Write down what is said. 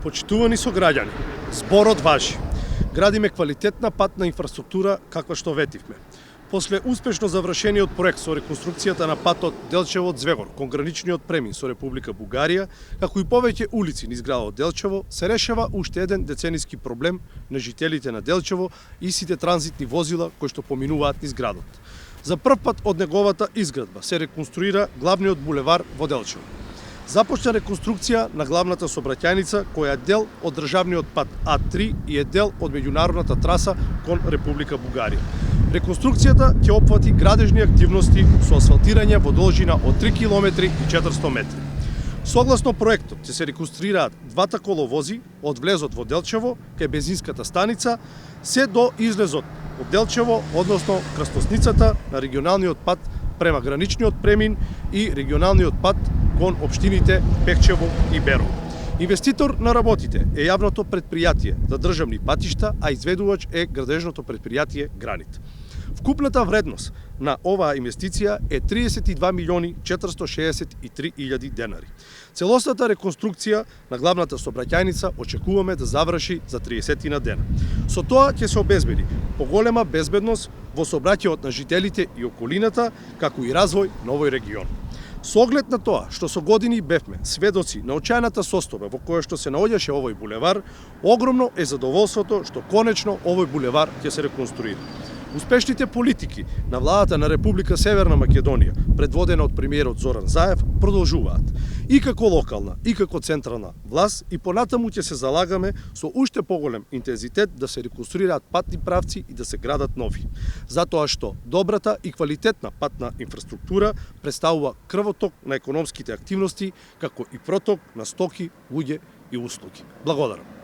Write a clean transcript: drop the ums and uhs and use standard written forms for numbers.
Почитувани сограѓани, зборот важи. Градиме квалитетна патна инфраструктура каква што ветивме. После успешно завршениот проект со реконструкцијата на патот Делчево-Звегор кон граничниот премин со Република Бугарија, како и повеќе улици низ градот Делчево, се решава уште еден децениски проблем на жителите на Делчево и сите транзитни возила кои што поминуваат низ градот. За прв пат од неговата изградба се реконструира главниот булевар во Делчево. Започна реконструкција на главната сообраќајница која е дел од државниот пат А3 и е дел од меѓународната траса кон Република Бугарија. Реконструкцијата ќе опфати градежни активности со асфалтирање во должина од 3 км и 400 метри. Согласно проектот ќе се реконструираат двата коловози од влезот во Делчево кај бензинската станица се до излезот од Делчево, односно крстосницата на регионалниот пат према граничниот премин и регионалниот пат кон општините Пехчево и Берово. Инвеститор на работите е јавното претпријатие за државни патишта, а изведувач е градежното претпријатие Гранит. Вкупната вредност на оваа инвестиција е 32 милиони 463 илјади денари. Целосната реконструкција на главната сообраќајница очекуваме да заврши за 30 на дена. Со тоа ќе се обезбеди поголема безбедност во сообраќајот на жителите и околината, како и развој на овој регион. Со оглед на тоа што со години бевме сведоци на очајната состојба во која што се наоѓаше овој булевар, огромно е задоволството што конечно овој булевар ќе се реконструира. Успешните политики на владата на Република Северна Македонија, предводена од премиерот Зоран Заев, продолжуваат. И како локална, и како централна власт, и понатаму ќе се залагаме со уште поголем интензитет да се реконструираат патни правци и да се градат нови. Затоа што добрата и квалитетна патна инфраструктура представува крвоток на економските активности, како и проток на стоки, луѓе и услуги. Благодарам.